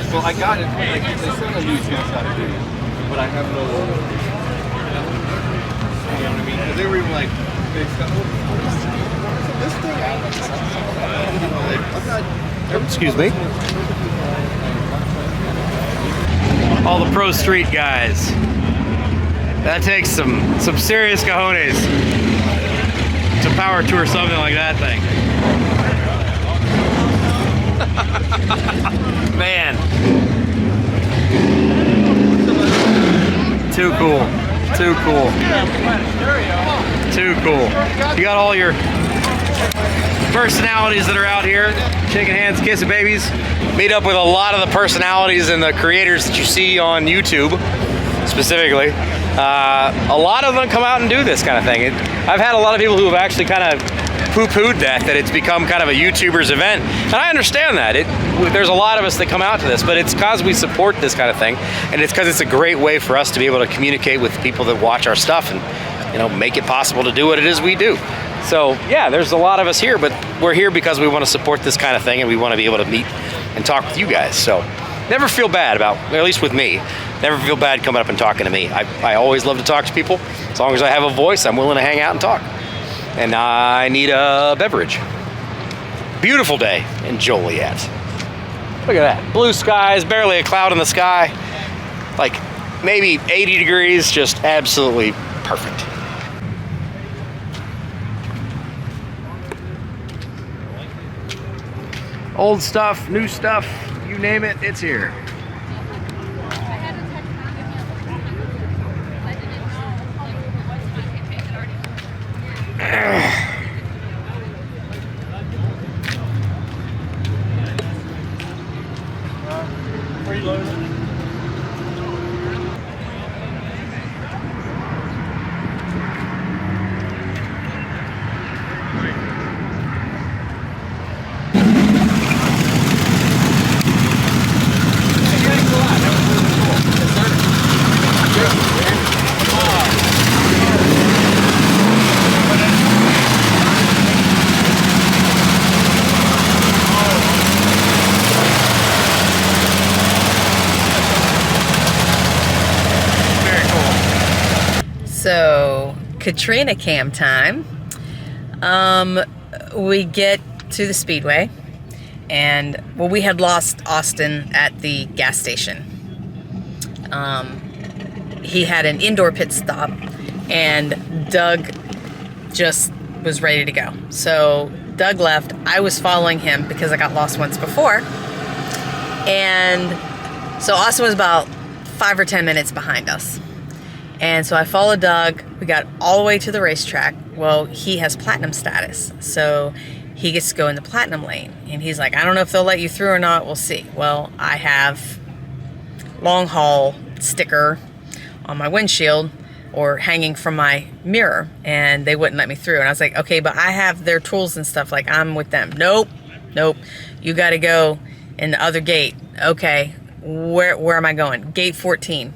Well, I got it. Like, they said I knew how to do it, but I have no. You know what I mean? Because they were even like, they said, "Oh, this thing." Excuse me. All the pro street guys. That takes some serious cojones to power tour something like that thing. Man. Too cool. Too cool. Too cool. You got all your personalities that are out here shaking hands, kissing babies. Meet up with a lot of the personalities and the creators that you see on YouTube specifically. A lot of them come out and do this kind of thing. I've had a lot of people who have actually kind of poo-pooed that it's become kind of a YouTuber's event. And I understand that. There's a lot of us that come out to this, but it's because we support this kind of thing. And it's because it's a great way for us to be able to communicate with people that watch our stuff and, you know, make it possible to do what it is we do. So yeah, there's a lot of us here, but we're here because we want to support this kind of thing and we want to be able to meet and talk with you guys. So never feel bad about, or at least with me, never feel bad coming up and talking to me. I always love to talk to people. As long as I have a voice, I'm willing to hang out and talk. And I need a beverage. Beautiful day in Joliet. Look at that. Blue skies, barely a cloud in the sky. Like maybe 80 degrees, just absolutely perfect. Old stuff, new stuff, you name it, it's here. So, Katrina cam time. We get to the speedway, and well, we had lost Austin at the gas station. He had an indoor pit stop, and Doug just was ready to go. So Doug left. I was following him because I got lost once before, and so Austin was about 5 or 10 minutes behind us. And so I followed Doug. We got all the way to the racetrack. Well, he has platinum status, so he gets to go in the platinum lane. And he's like, I don't know if they'll let you through or not. We'll see. Well, I have long haul sticker on my windshield or hanging from my mirror, and they wouldn't let me through. And I was like, okay, but I have their tools and stuff. Like, I'm with them. Nope. You got to go in the other gate. Okay, where am I going? Gate 14.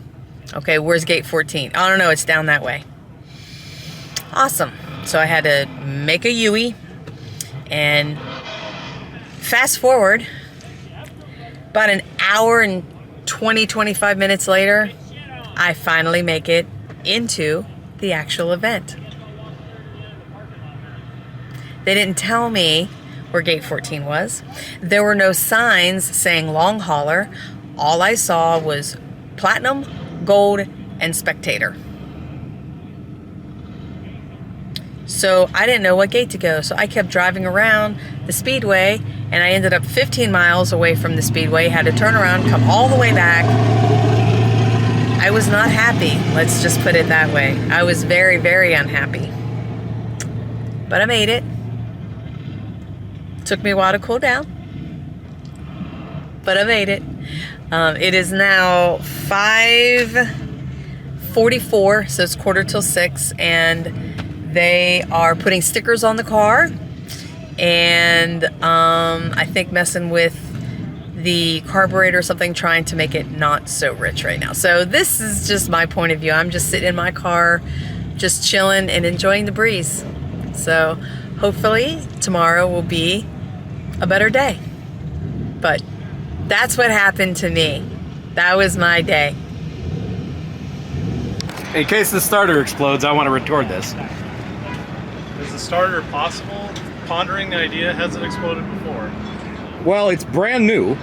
Okay, where's gate 14? I don't know, it's down that way. Awesome. So I had to make a U-turn, and fast forward, about an hour and 25 minutes later, I finally make it into the actual event. They didn't tell me where gate 14 was. There were no signs saying long hauler. All I saw was platinum, gold, and spectator. So I didn't know what gate to go. So I kept driving around the speedway, and I ended up 15 miles away from the speedway, had to turn around, come all the way back. I was not happy. Let's just put it that way. I was very, very unhappy. But I made it. Took me a while to cool down, but I made it. It is now 5:44, so it's 5:45, and they are putting stickers on the car, and I think messing with the carburetor or something, trying to make it not so rich right now. So this is just my point of view. I'm just sitting in my car, just chilling and enjoying the breeze. So hopefully tomorrow will be a better day. But that's what happened to me. That was my day. In case the starter explodes, I want to record this. Is the starter possible? Pondering the idea, has it exploded before? Well, it's brand new,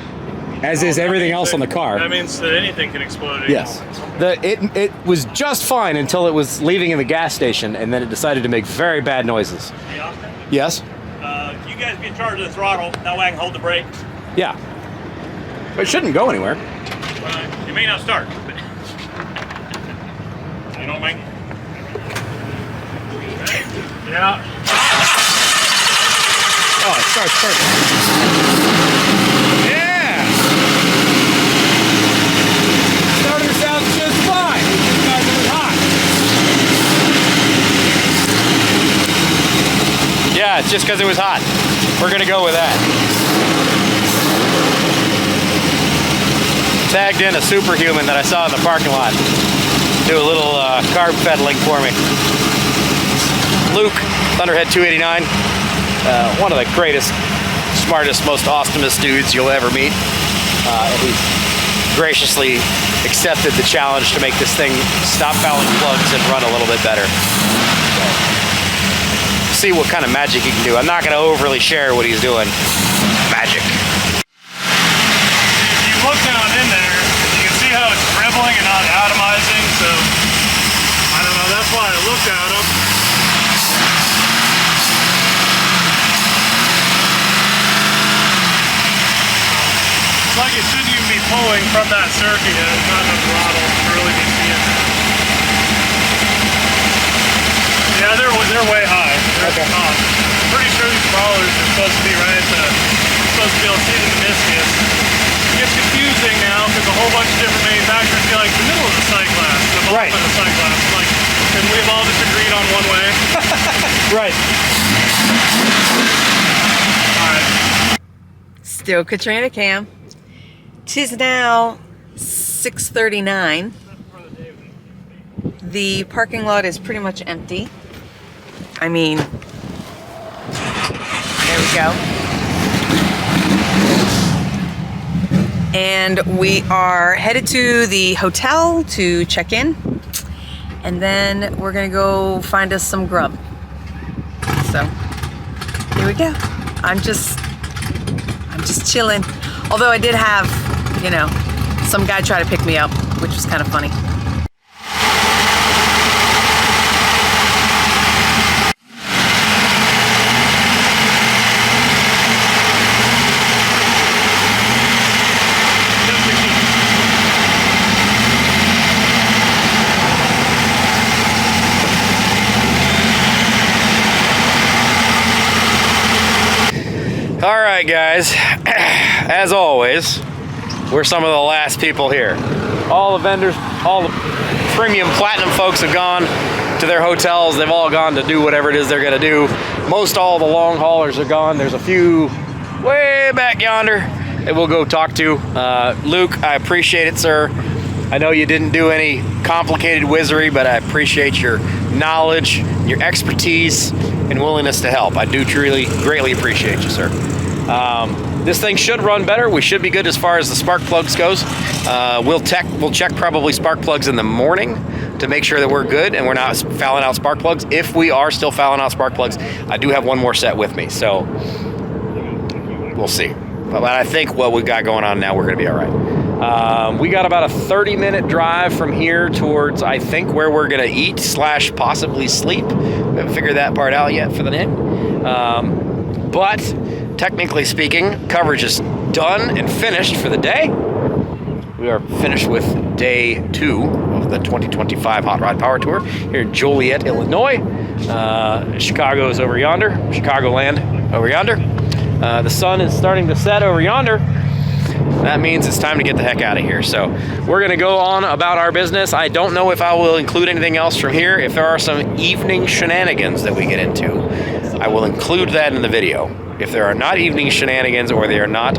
as is everything else on the car. That means that anything can explode at Yes. It was just fine until it was leaving in the gas station, and then it decided to make very bad noises. Hey, Austin, Yes? you guys be in charge of the throttle. That way I can hold the brake. Yeah. But it shouldn't go anywhere. You may not start, but you know what I mean? Yeah. Oh, it starts perfect. Yeah! Starter sounds just fine. Because it was hot. Yeah, it's just because it was hot. We're gonna go with that. Tagged in a superhuman that I saw in the parking lot. Do a little carb fettling for me. Luke Thunderhead289. One of the greatest, smartest, most awesomest dudes you'll ever meet. And he's graciously accepted the challenge to make this thing stop fouling plugs and run a little bit better. So, see what kind of magic he can do. I'm not going to overly share what he's doing. Magic. If you look down in there, you can see how it's dribbling and not atomizing, so I don't know, that's why I looked at him. It's like it shouldn't even be pulling from that circuit yet. It's not enough throttle to really be seeing that. Yeah, they're way high. They're at the top. I'm pretty sure these crawlers are supposed to be right at the, supposed to be able to see the meniscus. It gets confusing now because a whole bunch of different manufacturers feel like the middle of the sight glass, the bottom of the sight glass. Like, and we've all just agreed on one way. Right. Alright. Still Katrina Cam. Tis now 6:39. The parking lot is pretty much empty. I mean, there we go. And we are headed to the hotel to check in. And then we're gonna go find us some grub. So, here we go. I'm just chilling. Although I did have, you know, some guy try to pick me up, which was kind of funny. All right, guys. As always, we're some of the last people here. All the vendors, all the premium platinum folks have gone to their hotels. They've all gone to do whatever it is they're gonna do. Most all the long haulers are gone. There's a few way back yonder that we'll go talk to. Luke, I appreciate it, sir. I know you didn't do any complicated wizardry, but I appreciate your knowledge, your expertise, and willingness to help. I do truly, greatly appreciate you, sir. This thing should run better. We should be good as far as the spark plugs goes. We'll check probably spark plugs in the morning to make sure that we're good and we're not fouling out spark plugs. If we are still fouling out spark plugs, I do have one more set with me, so we'll see. But I think what we've got going on now, we're gonna be all right. We got about a 30-minute drive from here towards, I think, where we're gonna eat / possibly sleep. We haven't figured that part out yet for the day. But technically speaking, coverage is done and finished for the day. We are finished with day 2 of the 2025 Hot Rod Power Tour here in Joliet, Illinois. Chicago is over yonder, Chicagoland over yonder. The sun is starting to set over yonder. That means it's time to get the heck out of here. So we're gonna go on about our business. I don't know if I will include anything else from here. If there are some evening shenanigans that we get into, I will include that in the video. If there are not evening shenanigans or they are not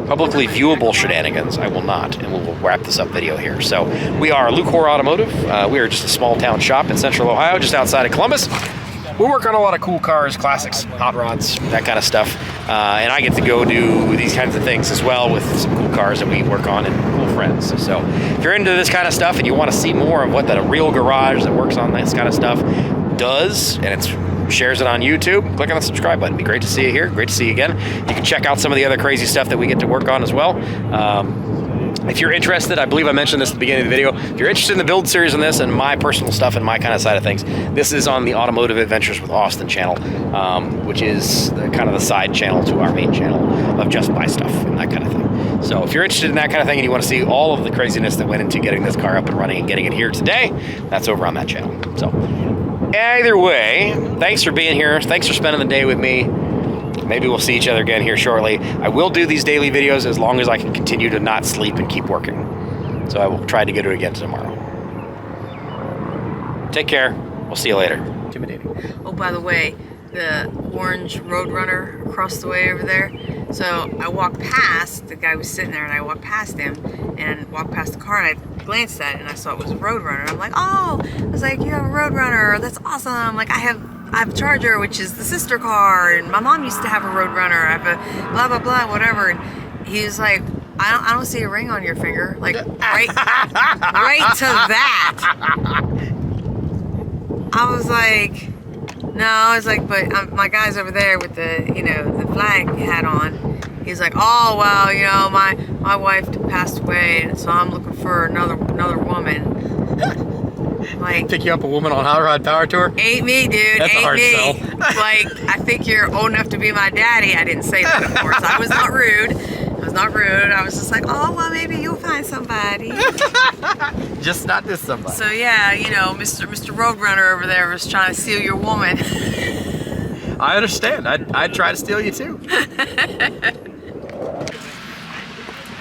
publicly viewable shenanigans, I will not, and we'll wrap this up video here. So we are Lucore Automotive. We are just a small town shop in Central Ohio, just outside of Columbus. We work on a lot of cool cars, classics, hot rods, that kind of stuff. And I get to go do these kinds of things as well with some cool cars that we work on and cool friends. So if you're into this kind of stuff and you want to see more of what a real garage that works on this kind of stuff does, and it's shares it on YouTube, click on the subscribe button. It'd be great to see you here. Great to see you again. You can check out some of the other crazy stuff that we get to work on as well. If you're interested, I believe I mentioned this at the beginning of the video, if you're interested in the build series on this and my personal stuff and my kind of side of things, this is on the Automotive Adventures with Austin channel, which is kind of the side channel to our main channel of just buy stuff and that kind of thing. So if you're interested in that kind of thing and you want to see all of the craziness that went into getting this car up and running and getting it here today, that's over on that channel. So either way, thanks for being here. Thanks for spending the day with me. Maybe we'll see each other again here shortly. I will do these daily videos as long as I can continue to not sleep and keep working. So I will try to get it again tomorrow. Take care. We'll see you later. Intimidating. Oh, by the way, the orange Roadrunner across the way over there. So I walked past, the guy was sitting there, and I walked past him and walked past the car, and I glanced at it and I saw it was a Roadrunner. I'm like, oh, I was like, you have a Roadrunner, that's awesome. Like, I have Charger, which is the sister car, and my mom used to have a Roadrunner. I have a blah blah blah, whatever. And he was like, I don't see a ring on your finger, like right to that. I was like, no, I was like, but my guy's over there with the, the flag hat on. He's like, oh well, my wife passed away, and so I'm looking for another woman. Like, pick you up a woman on Hot Rod Power Tour? Ain't me, dude. That's ain't a hard me. sell. Like, I think you're old enough to be my daddy. I didn't say that, of course. I was not rude. I was just like, oh, well, maybe you'll find somebody. Just not this somebody. So yeah, Mr. Roadrunner over there was trying to steal your woman. I understand. I'd try to steal you too.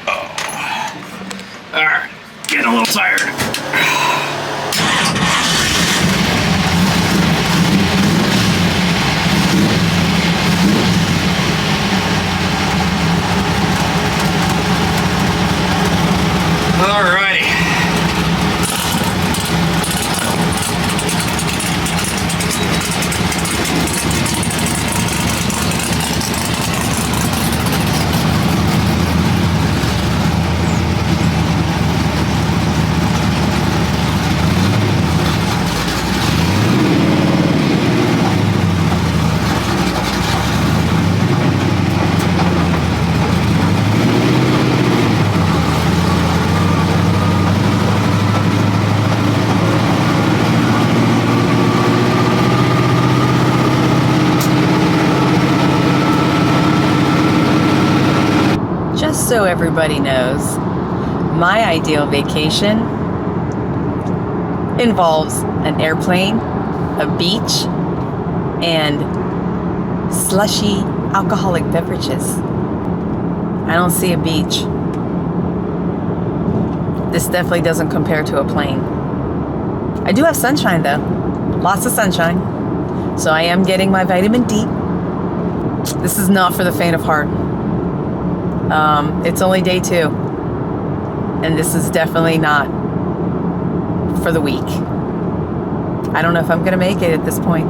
Oh. All right, getting a little tired. Alrighty. So everybody knows, my ideal vacation involves an airplane, a beach, and slushy alcoholic beverages. I don't see a beach. This definitely doesn't compare to a plane. I do have sunshine though, lots of sunshine. So I am getting my vitamin D. This is not for the faint of heart. It's only day 2, and this is definitely not for the weak. I don't know if I'm gonna make it at this point.